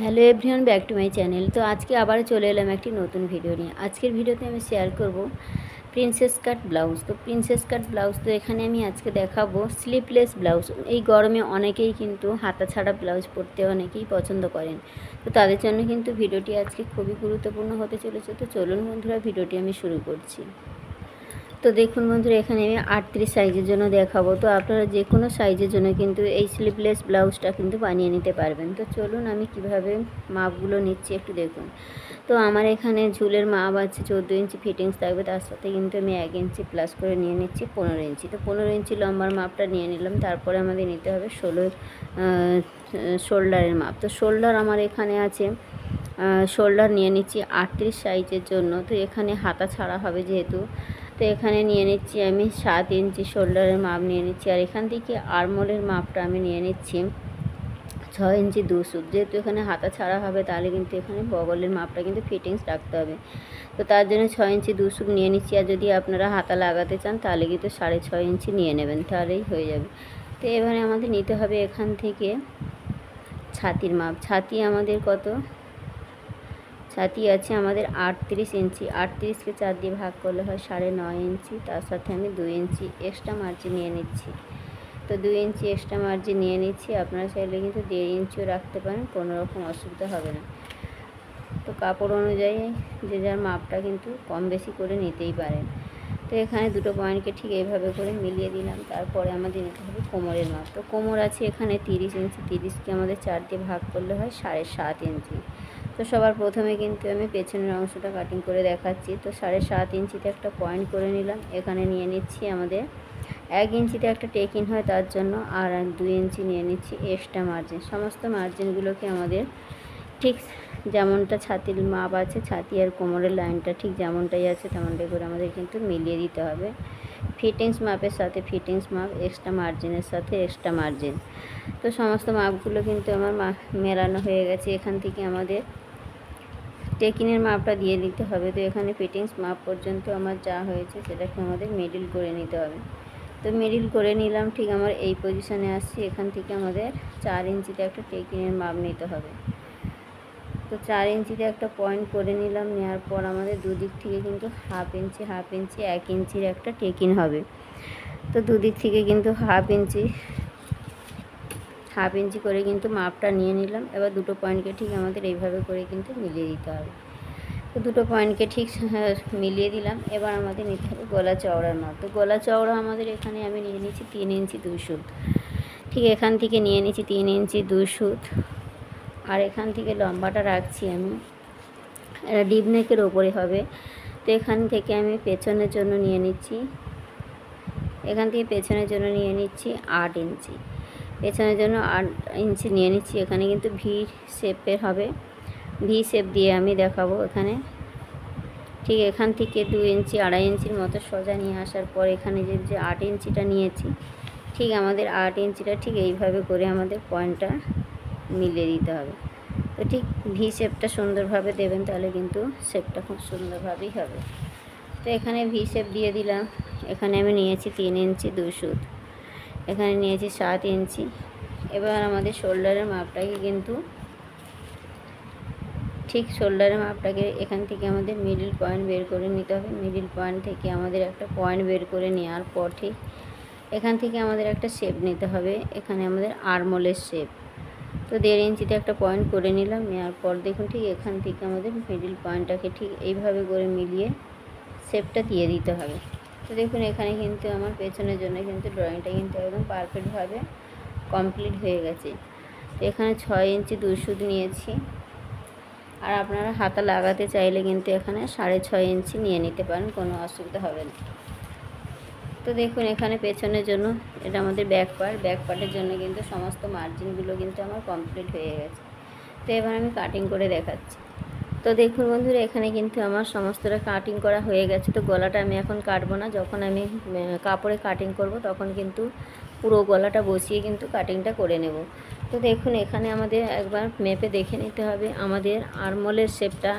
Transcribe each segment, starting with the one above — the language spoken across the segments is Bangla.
Hello everyone, back to my channel. তো আজকে আবার চলে এলাম একটি নতুন ভিডিও নিয়ে। আজকের ভিডিওতে আমি শেয়ার করব প্রিন্সেস কাট ব্লাউজ। তো প্রিন্সেস কাট ব্লাউজ তো এখানে আমি আজকে দেখাবো স্লিভলেস ব্লাউজ। এই গরমে অনেকেই কিন্তু হাতা ছাড়া ব্লাউজ পরতে অনেকেই পছন্দ করেন। তো তাদের জন্য কিন্তু ভিডিওটি আজকে খুবই গুরুত্বপূর্ণ হতে চলেছে। তো চলুন বন্ধুরা, ভিডিওটি আমি শুরু করছি। তো দেখুন বন্ধুরা, এখানে আমি 38 সাইজের জন্য দেখাবো। তো আপনারা যে কোনো সাইজের জন্য কিন্তু এই স্লিভলেস ব্লাউজটা কিন্তু বানিয়ে নিতে পারবেন। তো চলুন আমি কিভাবে মাপগুলো নিচ্ছি একটু দেখুন। তো আমার এখানে ঝুলের মাপ আছে 14 ইঞ্চি ফিটিংস থাকবে, তার সাথে কিন্তু আমি 1 ইঞ্চি প্লাস করে নিয়ে নিচ্ছি 15 ইঞ্চি। তো 15 ইঞ্চি লম্বার মাপটা নিয়ে নিলাম। তারপরে আমাদের নিতে হবে 16 শোল্ডারের মাপ। তো শোল্ডার আমার এখানে আছে, শোল্ডার নিয়ে নিচ্ছি 38 সাইজের জন্য। তো এখানে হাতা ছাড়া হবে যেহেতু, তো এখানে নিয়ে নিচ্ছি আমি 7 ইঞ্চি শোল্ডারের মাপ নিয়ে নিচ্ছি। আর এখান থেকে আর্মহোলের মাপটা আমি নিয়ে নিচ্ছি 6 ইঞ্চি 2 সুত। যেহেতু এখানে হাতা ছাড়া হবে তাহলে কিন্তু এখানে বগলের মাপটা কিন্তু ফিটিংস রাখতে হবে। তো তার জন্য 6 ইঞ্চি 2 সুত নিয়ে নিচ্ছি। আর যদি আপনারা হাতা লাগাতে চান তাহলে কিন্তু 6.5 ইঞ্চি নিয়ে নেবেন, তাহলেই হয়ে যাবে। তো এবারে আমাদের নিতে হবে এখান থেকে ছাতির মাপ। ছাতি আমাদের কত? ছাতি আছে আমাদের 38 ইঞ্চি। 38কে 4 দিয়ে ভাগ করলে হয় 9.5 ইঞ্চি। তার সাথে আমি 2 ইঞ্চি এক্সট্রা মার্জিন নিয়ে নিচ্ছি। তো 2 ইঞ্চি এক্সট্রা মার্জিন নিয়ে নিচ্ছি। আপনারা চাইলে কিন্তু 1.5 ইঞ্চিও রাখতে পারেন, কোনো রকম অসুবিধা হবে না। তো কাপড় অনুযায়ী যে যার মাপটা কিন্তু কম বেশি করে নিতেই পারেন। তো এখানে দুটো পয়েন্টকে ঠিক এইভাবে করে মিলিয়ে দিলাম। তারপরে আমাদের নিতে হবে কোমরের মাপ। তো কোমর আছে এখানে 30 ইঞ্চি। 30কে আমাদের 4 দিয়ে ভাগ করলে হয় 7.5 ইঞ্চি। তো সবার প্রথমে কিন্তু আমি পেছনের অংশটা কাটিং করে দেখাচ্ছি। তো 7.5 ইঞ্চিতে একটা পয়েন্ট করে নিলাম। এখানে নিয়ে নিচ্ছি আমাদের 1 ইঞ্চিতে একটা টেকিং হয় তার জন্য, আর 2 ইঞ্চি নিয়ে নিচ্ছি এক্সট্রা মার্জিন। সমস্ত মার্জিনগুলোকে আমাদের ঠিক যেমনটা ছাতির মাপ আছে, ছাতি আর কোমরের লাইনটা ঠিক যেমনটাই আছে তেমনটাই করে আমাদের কিন্তু মিলিয়ে দিতে হবে। ফিটিংস মাপের সাথে ফিটিংস মাপ, এক্সট্রা মার্জিনের সাথে এক্সট্রা মার্জিন। তো সমস্ত মাপগুলো কিন্তু আমার মেলানো হয়ে গেছে। এখান থেকে আমাদের টেকিংয়ের মাপটা দিয়ে দিতে হবে। তো এখানে ফিটিংস মাপ পর্যন্ত আমার যা হয়েছে সেটাকে আমাদের মিডিল করে নিতে হবে। তো মিডিল করে নিলাম, ঠিক আমার এই পজিশানে আসছি। এখান থেকে আমাদের 4 ইঞ্চিতে একটা টেকিংয়ের মাপ নিতে হবে। তো 4 ইঞ্চিতে একটা পয়েন্ট করে নিলাম। নেওয়ার পর আমাদের দুদিক থেকে কিন্তু হাফ ইঞ্চি 1 ইঞ্চির একটা টেকিং হবে। তো দুদিক থেকে কিন্তু হাফ ইঞ্চি করে কিন্তু মাপটা নিয়ে নিলাম। এবার দুটো পয়েন্টকে ঠিক আমাদের এইভাবে করে কিন্তু মিলিয়ে দিতে হবে। তো দুটো পয়েন্টকে ঠিক মিলিয়ে দিলাম। এবার আমাদের নিতে হবে গলা চওড়ার মাপ। তো গলা চওড়া আমাদের এখানে আমি নিয়ে নিচ্ছি 3 ইঞ্চি 2 সুত। ঠিক এখান থেকে নিয়ে নিচ্ছি 3 ইঞ্চি 2 সুত। আর এখান থেকে লম্বাটা রাখছি আমি, এটা ডিপ নেকের ওপরে হবে। তো এখান থেকে আমি পেছনের জন্য নিয়ে নিচ্ছি, এখান থেকে পেছনের জন্য নিয়ে নিচ্ছি 8 ইঞ্চি। পেছনের জন্য 8 ইঞ্চি নিয়ে নিচ্ছি। এখানে কিন্তু ভি শেপের হবে, ভি শেপ দিয়ে আমি দেখাবো এখানে। ঠিক এখান থেকে 2 ইঞ্চি 2.5 ইঞ্চির মতো সোজা নিয়ে আসার পর এখানে যে 8 ইঞ্চিটা নিয়েছি, ঠিক আমাদের 8 ইঞ্চিটা ঠিক এইভাবে করে আমাদের পয়েন্টটা মিলিয়ে দিতে হবে। তো ঠিক ভি শেপটা সুন্দরভাবে দেবেন, তাহলে কিন্তু শেপটা খুব সুন্দরভাবেই হবে। তো এখানে ভি শেপ দিয়ে দিলাম। এখানে আমি নিয়েছি 3 ইঞ্চি 2 সুত, এখানে নিয়েছি 7 ইঞ্চি। এবার আমাদের শোল্ডারের মাপটাকে কিন্তু ঠিক শোল্ডারের মাপটাকে এখান থেকে আমাদের মিডিল পয়েন্ট বের করে নিতে হবে। মিডিল পয়েন্ট থেকে আমাদের একটা পয়েন্ট বের করে নেওয়ার পর ঠিক এখান থেকে আমাদের একটা শেপ নিতে হবে। এখানে আমাদের আর্মহোলের শেপ। তো 1.5 ইঞ্চিতে একটা পয়েন্ট করে নিলাম। নেওয়ার পর দেখুন ঠিক এখান থেকে আমাদের মিডিল পয়েন্টটাকে ঠিক এইভাবে করে মিলিয়ে শেপটা দিয়ে দিতে হবে। তো দেখুন এখানে কিন্তু আমার পেছনের জন্য কিন্তু ড্রয়িংটা কিন্তু একদম পারফেক্টভাবে কমপ্লিট হয়ে গেছে। তো এখানে 6 ইঞ্চি 2 সুত নিয়েছি। আর আপনারা হাতা লাগাতে চাইলে কিন্তু এখানে 6.5 ইঞ্চি নিয়ে নিতে পারেন, কোনো অসুবিধা হবে না। তো দেখুন এখানে পেছনের জন্য এটা আমাদের ব্যাক পার্টের জন্য কিন্তু সমস্ত মার্জিনগুলো কিন্তু আমার কমপ্লিট হয়ে গেছে। তো এবার আমি কাটিং করে দেখাচ্ছি। তো দেখুন বন্ধুরা, এখানে কিন্তু আমার সমস্তটা কাটিং করা হয়ে গেছে। তো গলাটা আমি এখন কাটবো না, যখন আমি কাপড়ে কাটিং করব তখন কিন্তু পুরো গলাটা বসিয়ে কিন্তু কাটিংটা করে নেব। তো তো দেখুন এখানে আমাদের একবার মেপে দেখে নিতে হবে আমাদের আরমোলের শেপটা,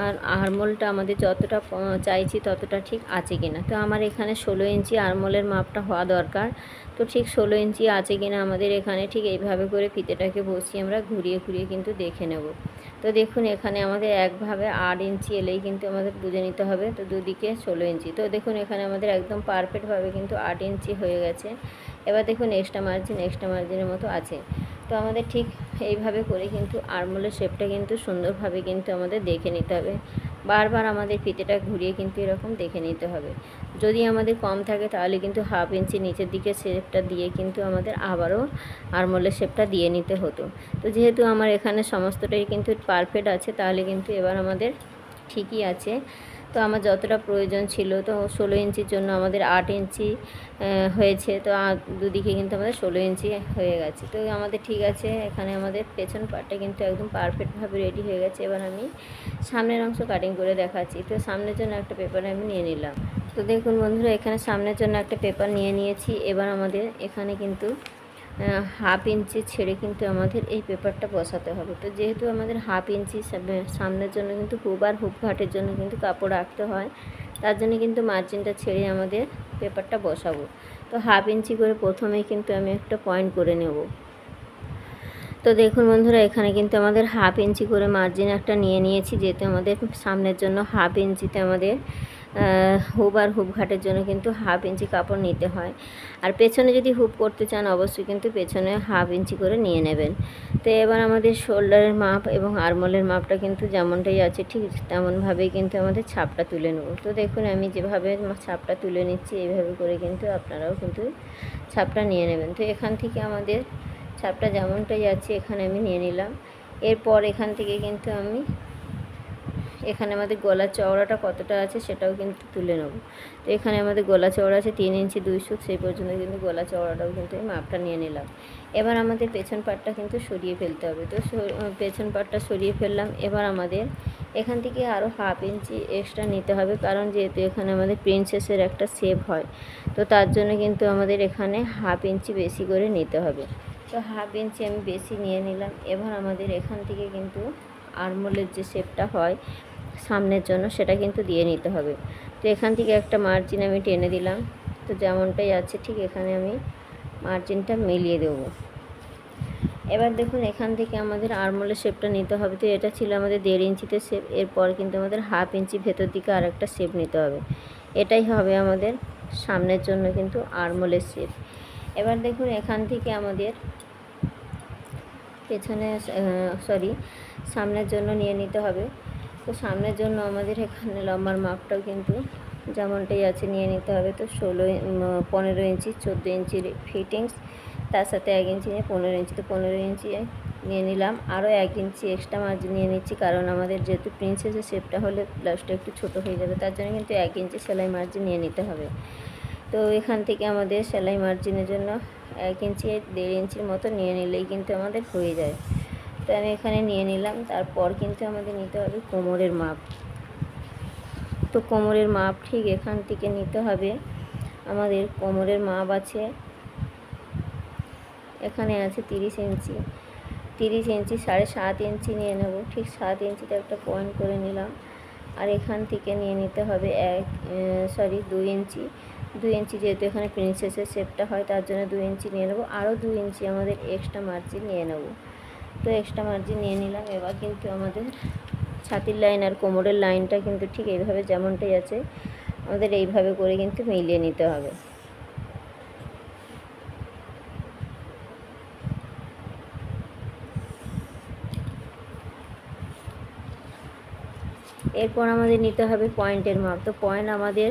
আর আরমোলটা আমাদের যতটা চাইছি ততটা ঠিক আছে কিনা। তো আমার এখানে 16 ইঞ্চি আরমোলের মাপটা হওয়া দরকার। তো ঠিক 16 ইঞ্চি আছে কিনা আমাদের এখানে ঠিক এইভাবে করে ফিতেটাকে বসিয়ে আমরা ঘুরিয়ে ঘুরিয়ে কিন্তু দেখে নেব। তো দেখুন এখানে আমাদের একভাবে 8 ইঞ্চি এলেই কিন্তু আমাদের বুঝে নিতে হবে। তো দুদিকে 16 ইঞ্চি। তো দেখুন এখানে আমাদের একদম পারফেক্টভাবে কিন্তু 8 ইঞ্চি হয়ে গেছে। এবার দেখুন এক্সট্রা মার্জিনের মতো আছে। তো আমাদের ঠিক এইভাবে করে কিন্তু আরমোলের শেপটা কিন্তু সুন্দরভাবে কিন্তু আমাদের দেখে নিতে হবে। বারবার আমাদের ফিতেটা ঘুরিয়ে কিন্তু এরকম দেখে নিতে হবে। যদি আমাদের কম থাকে তাহলে কিন্তু 1/2 ইঞ্চি নিচের দিকে শেপটা দিয়ে কিন্তু আমাদের আবারও আরমোলের শেপটা দিয়ে নিতে হতো। তো যেহেতু আমার এখানে সমস্তটাই কিন্তু পারফেক্ট আছে, তাহলে কিন্তু এবার আমাদের ঠিকই আছে। তো আমার যতটা প্রয়োজন ছিল, তো 16 ইঞ্চির জন্য আমাদের 8 ইঞ্চি হয়েছে। তো দুদিকে কিন্তু আমাদের 16 ইঞ্চি হয়ে গেছে। তো আমাদের ঠিক আছে। এখানে আমাদের পেছন পার্টটা কিন্তু একদম পারফেক্টভাবে রেডি হয়ে গেছে। এবার আমি সামনের অংশ কাটিং করে দেখাচ্ছি। তো সামনের জন্য একটা পেপার আমি নিয়ে নিলাম। তো দেখুন বন্ধুরা, এখানে সামনের জন্য একটা পেপার নিয়ে নিয়েছি। এবার আমাদের এখানে কিন্তু 1/2 ইঞ্চি ছেড়ে কিন্তু আমাদের এই পেপারটা বসাতে হবে। তো যেহেতু আমাদের 1/2 ইঞ্চি সামনের জন্য কিন্তু হুপ আর হুপ ঘাটের জন্য কিন্তু কাপড় রাখতে হয়, তার জন্য কিন্তু মার্জিনটা ছেড়ে আমাদের পেপারটা বসাবো। তো 1/2 ইঞ্চি করে প্রথমেই কিন্তু আমি একটা পয়েন্ট করে নেব। তো দেখুন বন্ধুরা, এখানে কিন্তু আমাদের 1/2 ইঞ্চি করে মার্জিন একটা নিয়ে নিয়েছি, যেহেতু আমাদের সামনের জন্য 1/2 ইঞ্চিতে আমাদের হুপ আর হুপ ঘাটের জন্য কিন্তু 1/2 ইঞ্চি কাপড় নিতে হয়। আর পেছনে যদি হুপ করতে চান অবশ্যই কিন্তু পেছনে 1/2 ইঞ্চি করে নিয়ে নেবেন। তো এবার আমাদের শোল্ডারের মাপ এবং আরমোলের মাপটা কিন্তু যেমনটাই আছে ঠিক তেমনভাবেই কিন্তু আমাদের ছাপটা তুলে নেব। তো দেখুন আমি যেভাবে ছাপটা তুলে নিচ্ছি এইভাবে করে কিন্তু আপনারাও কিন্তু ছাপটা নিয়ে নেবেন। তো এখান থেকে আমাদের ছাপটা যেমনটাই আছে এখানে আমি নিয়ে নিলাম। এরপর এখান থেকে কিন্তু আমি এখানে আমাদের গলার চওড়াটা কতটা আছে সেটাও কিন্তু তুলে নেব। তো এখানে আমাদের গলা চওড়া আছে 3 ইঞ্চি 2 সুত, সেই পর্যন্ত কিন্তু গলা চওড়াটাও কিন্তু আমি মাপটা নিয়ে নিলাম। এবার আমাদের পেছন পাটটা কিন্তু সরিয়ে ফেলতে হবে। তো পেছন পাটটা সরিয়ে ফেললাম। এবার আমাদের এখান থেকে আরও 1/2 ইঞ্চি এক্সট্রা নিতে হবে, কারণ যেহেতু এখানে আমাদের প্রিন্সেসের একটা শেপ হয়, তো তার জন্য কিন্তু আমাদের এখানে 1/2 ইঞ্চি বেশি করে নিতে হবে। তো 1/2 ইঞ্চি আমি বেশি নিয়ে নিলাম। এবার আমাদের এখান থেকে কিন্তু আরমোলের যে শেপটা হয় সামনের জন্য সেটা কিন্তু দিয়ে নিতে হবে। তো এখান থেকে একটা মার্জিন আমি টেনে দিলাম। তো যেমনটাই আছে ঠিক এখানে আমি মার্জিনটা মিলিয়ে দেবো। এবার দেখুন এখান থেকে আমাদের আরমোলের শেপটা নিতে হবে। তো এটা ছিল আমাদের 1.5 ইঞ্চিতে শেপ। এরপর কিন্তু আমাদের 1/2 ইঞ্চি ভেতর দিকে আর একটা শেপ নিতে হবে। এটাই হবে আমাদের সামনের জন্য কিন্তু আরমোলের শেপ। এবার দেখুন এখান থেকে আমাদের পেছনে সামনের জন্য নিয়ে নিতে হবে। তো সামনের জন্য আমাদের এখানে লম্বার মাপটাও কিন্তু যেমনটাই আছে নিয়ে নিতে হবে। তো 15 ইঞ্চি 14 ইঞ্চির ফিটিংস, তার সাথে 1 ইঞ্চি নিয়ে 15 ইঞ্চি। তো 15 ইঞ্চি নিয়ে নিলাম। আরও 1 ইঞ্চি এক্সট্রা মার্জিন নিয়ে নিচ্ছি, কারণ আমাদের যেহেতু প্রিন্সেসের শেপটা হলে ব্লাউজটা একটু ছোটো হয়ে যাবে, তার জন্য কিন্তু 1 ইঞ্চি সেলাই মার্জিন নিয়ে নিতে হবে। তো এখান থেকে আমাদের সেলাই মার্জিনের জন্য 1 ইঞ্চি 1.5 ইঞ্চির মতো নিয়ে নিলেই কিন্তু আমাদের হয়ে যায়। তো আমি এখানে নিয়ে নিলাম। তারপর কিন্তু আমাদের নিতে হবে কোমরের মাপ। তো কোমরের মাপ ঠিক এখান থেকে নিতে হবে। আমাদের কোমরের মাপ আছে, এখানে আছে 30 ইঞ্চি। 30 ইঞ্চি 7.5 ইঞ্চি নিয়ে নেব। ঠিক 7 ইঞ্চিতে একটা পয়েন্ট করে নিলাম। আর এখান থেকে নিয়ে নিতে হবে 2 ইঞ্চি। 2 ইঞ্চি যেহেতু এখানে প্রিন্সেসের শেপটা হয়, তার জন্য 2 ইঞ্চি নিয়ে নেব। আরও 2 ইঞ্চি আমাদের এক্সট্রা মার্জিন নিয়ে নেব। তো এক্সট্রা মার্জিন নিয়ে নিলাম। এবার কিন্তু আমাদের ছাতির লাইন আর কোমরের লাইনটা কিন্তু ঠিক এইভাবে যেমনটাই আছে আমাদের এইভাবে করে কিন্তু মিলিয়ে নিতে হবে। এরপর আমাদের নিতে হবে পয়েন্টের মাপ। তো পয়েন্ট আমাদের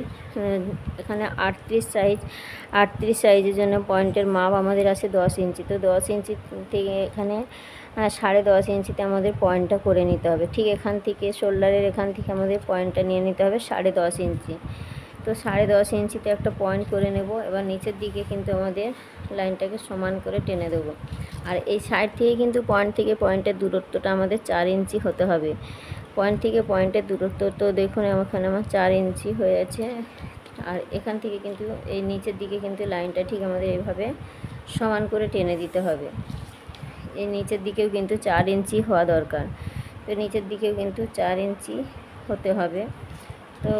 এখানে 38 সাইজের জন্য পয়েন্টের মাপ আমাদের আছে 10 ইঞ্চি। তো 10 ইঞ্চি থেকে এখানে 10.5 ইঞ্চিতে আমাদের পয়েন্টটা করে নিতে হবে। ঠিক এখান থেকে শোল্ডারের এখান থেকে আমাদের পয়েন্টটা নিয়ে নিতে হবে 10.5 ইঞ্চি। তো 10.5 ইঞ্চিতে একটা পয়েন্ট করে নেব। এবার নিচের দিকে কিন্তু আমাদের লাইনটাকে সমান করে টেনে দেবো। আর এই সাইড থেকে কিন্তু পয়েন্ট থেকে পয়েন্টের দূরত্বটা আমাদের 4 ইঞ্চি হতে হবে। পয়েন্ট থেকে পয়েন্টের দূরত্ব তো দেখুন এখানে আমার 4 ইঞ্চি হয়ে আছে। আর এখান থেকে কিন্তু এই নিচের দিকে কিন্তু লাইনটা ঠিক আমাদের এইভাবে সমান করে টেনে দিতে হবে। এই নিচের দিকেও কিন্তু 4 ইঞ্চি হওয়া দরকার। তো নিচের দিকেও কিন্তু 4 ইঞ্চি হতে হবে। তো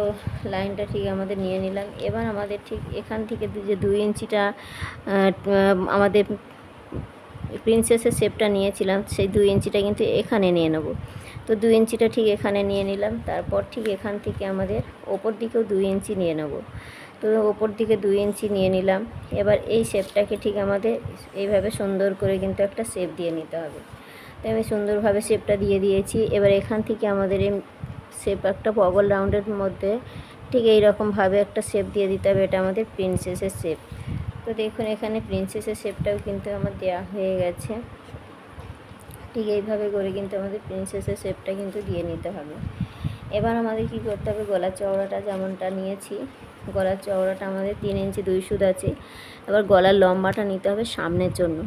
লাইনটা ঠিক আমাদের নিয়ে নিলাম। এবার আমাদের ঠিক এখান থেকে যে 2 ইঞ্চিটা আমাদের প্রিন্সেসের শেপটা নিয়েছিলাম, সেই 2 ইঞ্চিটা কিন্তু এখানে নিয়ে নেব। তো 2 ইঞ্চিটা ঠিক এখানে নিয়ে নিলাম। তারপর ঠিক এখান থেকে আমাদের ওপর দিকেও 2 ইঞ্চি নিয়ে নেব। তো ওপর দিকে 2 ইঞ্চি নিয়ে নিলাম। এবার এই শেপটাকে ঠিক আমাদের এইভাবে সুন্দর করে কিন্তু একটা শেপ দিয়ে নিতে হবে। তো আমি সুন্দরভাবে শেপটা দিয়ে দিয়েছি। এবার এখান থেকে আমাদের এই শেপ একটা বগল রাউন্ডের মধ্যে ঠিক এই রকমভাবে একটা শেপ দিয়ে দিতে হবে। এটা আমাদের প্রিন্সেসের শেপ। তো দেখুন এখানে প্রিন্সেসের শেপটাও কিন্তু আমার দেওয়া হয়ে গেছে। ঠিক এইভাবে করে কিন্তু আমাদের প্রিন্সেসের শেপটা কিন্তু দিয়ে নিতে হবে। এবার আমাদের কি করতে হবে, গলার চওড়াটা যেমনটা নিয়েছি, গলার চওড়াটা আমাদের 3 ইঞ্চি 2 সুত আছে। এবার গলার লম্বাটা নিতে হবে সামনের জন্য।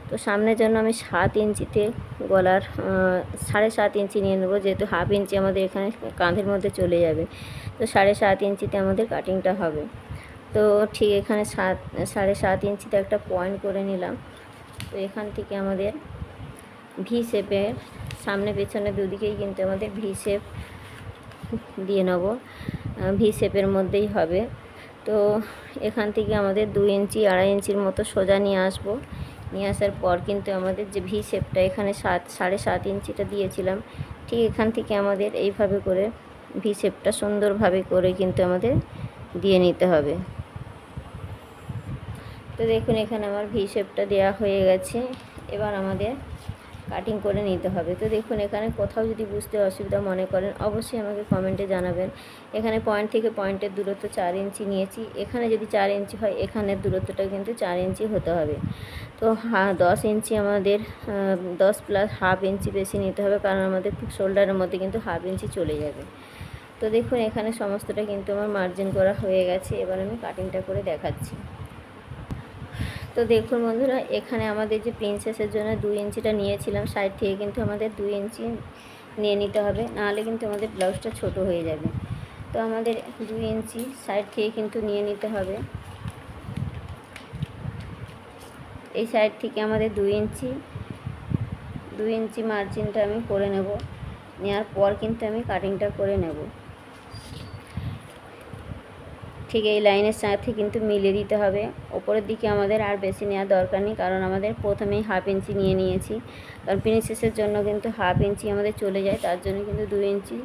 তো সামনের জন্য আমি 7 ইঞ্চিতে গলার 7.5 ইঞ্চি নিয়ে নেবো, যেহেতু হাফ ইঞ্চি আমাদের এখানে কাঁধের মধ্যে চলে যাবে। তো 7.5 ইঞ্চিতে আমাদের কাটিংটা হবে। তো ঠিক এখানে 7.5 ইঞ্চিতে একটা পয়েন্ট করে নিলাম। তো এখান থেকে আমাদের ভি শেপের সামনে পেছনে দুদিকেই কিন্তু আমাদের ভি শেপ দিয়ে নেব। ভি শেপের মধ্যেই হবে। তো এখান থেকে আমাদের 2 ইঞ্চি 2.5 ইঞ্চির মতো সোজা নিয়ে আসবো। নিয়ে আসার পর কিন্তু আমাদের যে ভি শেপটা এখানে 7.5 ইঞ্চিটা দিয়েছিলাম, ঠিক এখান থেকে আমাদের এইভাবে করে ভি শেপটা সুন্দরভাবে করে কিন্তু আমাদের দিয়ে নিতে হবে। তো দেখুন এখানে আমার ভি শেপটা দেওয়া হয়ে গেছে। এবার আমাদের কাটিং করে নিতে হবে। তো দেখুন এখানে কোথাও যদি বুঝতে অসুবিধা মনে করেন অবশ্যই আমাকে কমেন্টে জানাবেন। এখানে পয়েন্ট থেকে পয়েন্টের দূরত্ব 4 ইঞ্চি নিয়েছি। এখানে যদি 4 ইঞ্চি হয় এখানের দূরত্বটাও কিন্তু 4 ইঞ্চি হতে হবে। তো 10 ইঞ্চি আমাদের 10 প্লাস হাফ ইঞ্চি বেশি নিতে হবে, কারণ আমাদের শোল্ডারের মধ্যে কিন্তু হাফ ইঞ্চি চলে যাবে। তো দেখুন এখানে সমস্তটা কিন্তু আমার মার্জিন করা হয়ে গেছে। এবার আমি কাটিংটা করে দেখাচ্ছি। তো দেখুন বন্ধুরা, এখানে আমাদের যে প্রিন্সেসের জন্য 2 ইঞ্চিটা নিয়েছিলাম, সাইড থেকে কিন্তু আমাদের 2 ইঞ্চি নিয়ে নিতে হবে, নাহলে কিন্তু আমাদের ব্লাউজটা ছোট হয়ে যাবে। তো আমাদের 2 ইঞ্চি সাইড থেকে কিন্তু নিয়ে নিতে হবে। এই সাইড থেকে আমাদের 2 ইঞ্চি মার্জিনটা আমি করে নেব। নেওয়ার পর কিন্তু আমি কাটিংটা করে নেব। ঠিক এই লাইনের সাথে কিন্তু মিলিয়ে দিতে হবে। ওপরের দিকে আমাদের আর বেশি নেওয়ার দরকার নেই, কারণ আমাদের প্রথমেই হাফ ইঞ্চি নিয়ে নিয়েছি। কারণ প্রিন্সেসের জন্য কিন্তু হাফ ইঞ্চি আমাদের চলে যায়, তার জন্য কিন্তু 2 ইঞ্চি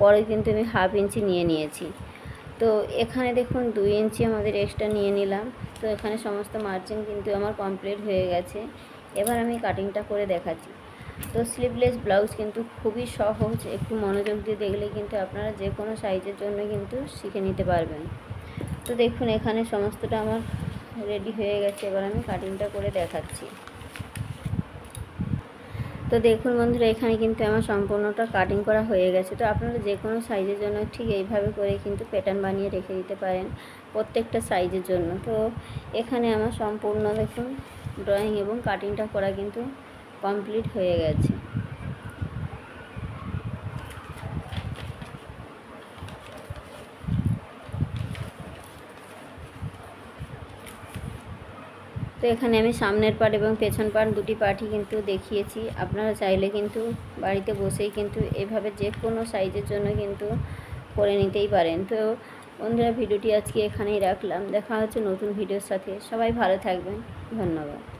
পরে কিন্তু আমি হাফ ইঞ্চি নিয়ে নিয়েছি। তো এখানে দেখুন 2 ইঞ্চি আমাদের এক্সট্রা নিয়ে নিলাম। তো এখানে সমস্ত মার্জিন কিন্তু আমার কমপ্লিট হয়ে গেছে। এবার আমি কাটিংটা করে দেখাচ্ছি। তো স্লিভলেস ব্লাউজ কিন্তু খুবই সহজ, একটু মনোযোগ দিয়ে দেখলে কিন্তু আপনারা যে কোনো সাইজের জন্য কিন্তু শিখে নিতে পারবেন। তো দেখুন এখানে সমস্তটা আমার রেডি হয়ে গেছে। এবার আমি কাটিংটা করে দেখাচ্ছি। তো দেখুন বন্ধুরা, এখানে কিন্তু আমার সম্পূর্ণটা কাটিং করা হয়ে গেছে। তো আপনারা যে কোনো সাইজের জন্য ঠিক এইভাবে করে কিন্তু প্যাটার্ন বানিয়ে রেখে দিতে পারেন প্রত্যেকটা সাইজের জন্য। তো এখানে আমার সম্পূর্ণ দেখুন ড্রয়িং এবং কাটিংটা করা কিন্তু কমপ্লিট হয়ে গেছে। তো এখানে আমি সামনের পার্ট এবং পেছন পার্ট দুটি পার্টই কিন্তু দেখিয়েছি। আপনারা চাইলে কিন্তু বাড়িতে বসেই কিন্তু এভাবে যে কোনো সাইজের জন্য কিন্তু করে নিতেই পারেন। তো বন্ধুরা, ভিডিওটি আজকে এখানেই রাখলাম। দেখা হচ্ছে নতুন ভিডিওর সাথে। সবাই ভালো থাকবেন। ধন্যবাদ।